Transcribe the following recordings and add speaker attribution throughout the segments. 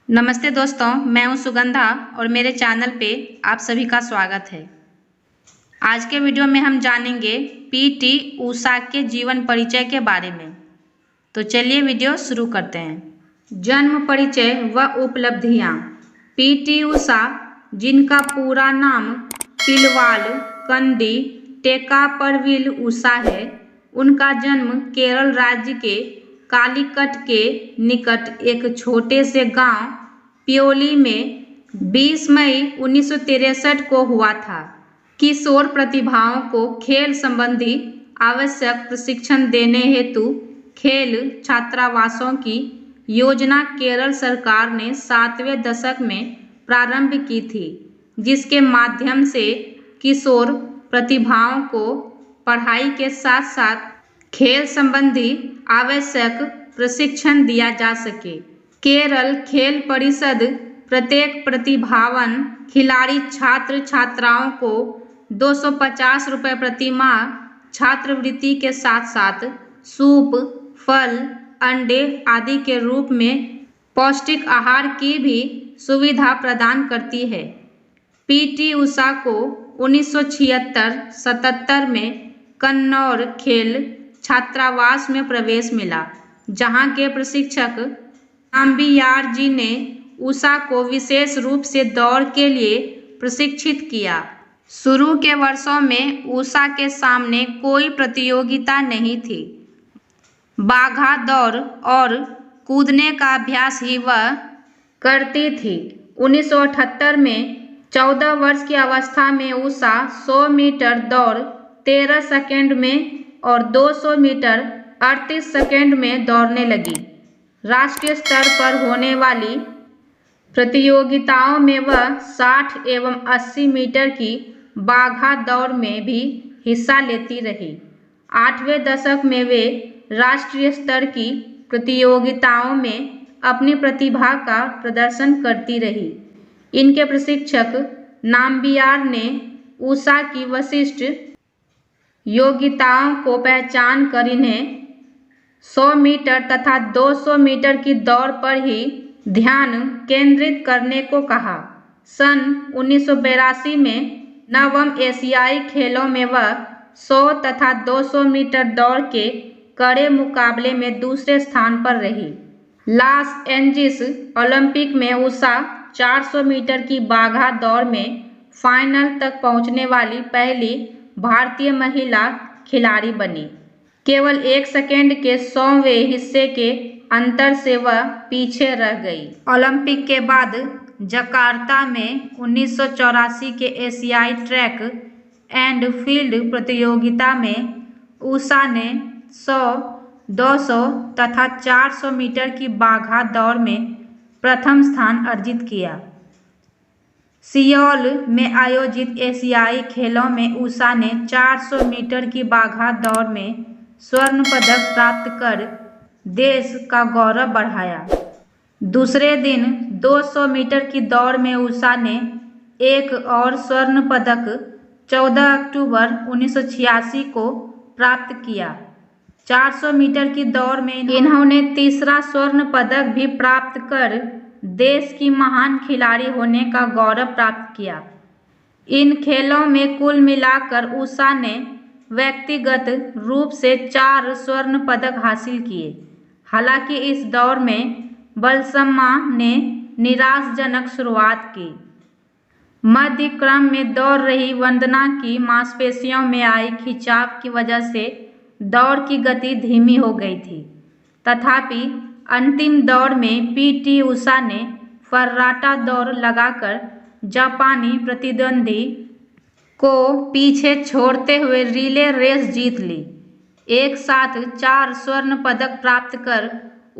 Speaker 1: नमस्ते दोस्तों, मैं हूं सुगंधा और मेरे चैनल पे आप सभी का स्वागत है। आज के वीडियो में हम जानेंगे पीटी उषा के जीवन परिचय के बारे में। तो चलिए वीडियो शुरू करते हैं। जन्म परिचय व उपलब्धियां। पीटी उषा, जिनका पूरा नाम पिलवाल कंदी टेकापरविल उषा है, उनका जन्म केरल राज्य के कालीकट के निकट एक छोटे से गांव पियोली में 20 मई 1963 को हुआ था। किशोर प्रतिभाओं को खेल संबंधी आवश्यक प्रशिक्षण देने हेतु खेल छात्रावासों की योजना केरल सरकार ने 7वें दशक में प्रारंभ की थी, जिसके माध्यम से किशोर प्रतिभाओं को पढ़ाई के साथ साथ खेल संबंधी आवश्यक प्रशिक्षण दिया जा सके। केरल खेल परिषद प्रत्येक प्रतिभावान खिलाड़ी छात्र छात्राओं को 250 रुपये प्रति माह छात्रवृत्ति के साथ साथ सूप, फल, अंडे आदि के रूप में पौष्टिक आहार की भी सुविधा प्रदान करती है। पीटी उषा को 1976-77 में कन्नौर खेल छात्रावास में प्रवेश मिला, जहां के प्रशिक्षक नाम्बियार जी ने उषा को विशेष रूप से दौड़ के लिए प्रशिक्षित किया। शुरू के वर्षों में उषा के सामने कोई प्रतियोगिता नहीं थी। बाघा दौड़ और कूदने का अभ्यास ही वह करती थी। 1978 में 14 वर्ष की अवस्था में उषा 100 मीटर दौड़ 13 सेकंड में और 200 मीटर 38 सेकंड में दौड़ने लगी। राष्ट्रीय स्तर पर होने वाली प्रतियोगिताओं में वह 60 एवं 80 मीटर की बाघा दौड़ में भी हिस्सा लेती रही। 8वें दशक में वे राष्ट्रीय स्तर की प्रतियोगिताओं में अपनी प्रतिभा का प्रदर्शन करती रही। इनके प्रशिक्षक नाम्बियार ने उषा की विशिष्ट योग्यताओं को पहचान कर इन्हें 100 मीटर तथा 200 मीटर की दौड़ पर ही ध्यान केंद्रित करने को कहा। सन 1982 में नवम एशियाई खेलों में वह 100 तथा 200 मीटर दौड़ के कड़े मुकाबले में दूसरे स्थान पर रही। लॉस एंजिल्स ओलंपिक में उषा 400 मीटर की बाघा दौड़ में फाइनल तक पहुंचने वाली पहली भारतीय महिला खिलाड़ी बनी। केवल 1 सेकंड के 100वें हिस्से के अंतर से वह पीछे रह गई। ओलंपिक के बाद जकार्ता में 1984 के एशियाई ट्रैक एंड फील्ड प्रतियोगिता में उषा ने 100, 200 तथा 400 मीटर की बाघा दौड़ में प्रथम स्थान अर्जित किया। सियोल में आयोजित एशियाई खेलों में उषा ने 400 मीटर की बाघा दौड़ में स्वर्ण पदक प्राप्त कर देश का गौरव बढ़ाया। दूसरे दिन 200 मीटर की दौड़ में उषा ने एक और स्वर्ण पदक 14 अक्टूबर 1986 को प्राप्त किया। 400 मीटर की दौड़ में इन्होंने तीसरा स्वर्ण पदक भी प्राप्त कर देश की महान खिलाड़ी होने का गौरव प्राप्त किया। इन खेलों में कुल मिलाकर उषा ने व्यक्तिगत रूप से 4 स्वर्ण पदक हासिल किए। हालांकि इस दौर में बलसम्मा ने निराशाजनक शुरुआत की। मध्य क्रम में दौड़ रही वंदना की मांसपेशियों में आई खिंचाव की वजह से दौड़ की गति धीमी हो गई थी। तथापि अंतिम दौड़ में पीटी उषा ने फर्राटा दौड़ लगाकर जापानी प्रतिद्वंदी को पीछे छोड़ते हुए रिले रेस जीत ली। एक साथ 4 स्वर्ण पदक प्राप्त कर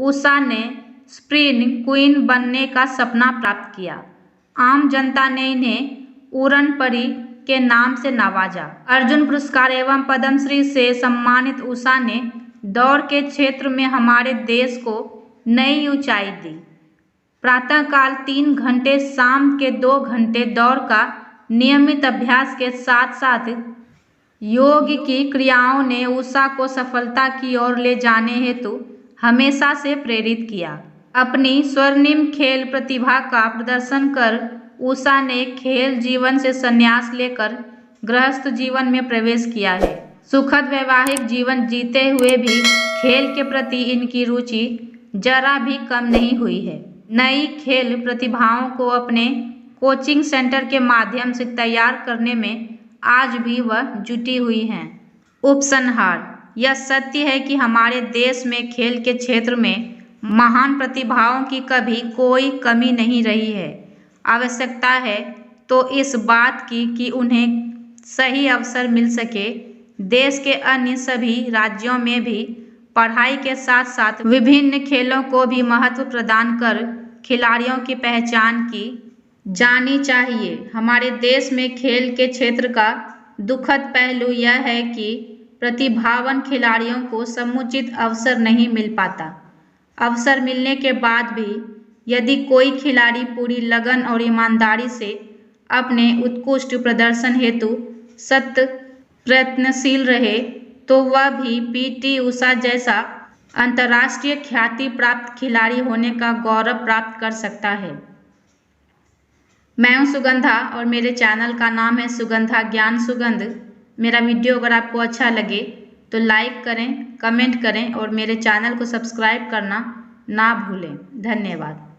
Speaker 1: उषा ने स्प्रिंट क्वीन बनने का सपना प्राप्त किया। आम जनता ने इन्हें उड़न परी के नाम से नवाजा। अर्जुन पुरस्कार एवं पद्मश्री से सम्मानित उषा ने दौड़ के क्षेत्र में हमारे देश को नई ऊंचाई दी। प्रातःकाल 3 घंटे, शाम के 2 घंटे दौड़ का नियमित अभ्यास के साथ साथ योग की क्रियाओं ने उषा को सफलता की ओर ले जाने हेतु हमेशा से प्रेरित किया। अपनी स्वर्णिम खेल प्रतिभा का प्रदर्शन कर उषा ने खेल जीवन से संन्यास लेकर गृहस्थ जीवन में प्रवेश किया है। सुखद वैवाहिक जीवन जीते हुए भी खेल के प्रति इनकी रुचि जरा भी कम नहीं हुई है। नई खेल प्रतिभाओं को अपने कोचिंग सेंटर के माध्यम से तैयार करने में आज भी वह जुटी हुई हैं। उपसंहार: यह सत्य है कि हमारे देश में खेल के क्षेत्र में महान प्रतिभाओं की कभी कोई कमी नहीं रही है। आवश्यकता है तो इस बात की कि उन्हें सही अवसर मिल सके। देश के अन्य सभी राज्यों में भी पढ़ाई के साथ साथ विभिन्न खेलों को भी महत्व प्रदान कर खिलाड़ियों की पहचान की जानी चाहिए। हमारे देश में खेल के क्षेत्र का दुखद पहलू यह है कि प्रतिभावान खिलाड़ियों को समुचित अवसर नहीं मिल पाता। अवसर मिलने के बाद भी यदि कोई खिलाड़ी पूरी लगन और ईमानदारी से अपने उत्कृष्ट प्रदर्शन हेतु सतत प्रयत्नशील रहे तो वह भी पीटी उषा जैसा अंतर्राष्ट्रीय ख्याति प्राप्त खिलाड़ी होने का गौरव प्राप्त कर सकता है। मैं हूं सुगंधा और मेरे चैनल का नाम है सुगंधा ज्ञान सुगंध। मेरा वीडियो अगर आपको अच्छा लगे तो लाइक करें, कमेंट करें और मेरे चैनल को सब्सक्राइब करना ना भूलें। धन्यवाद।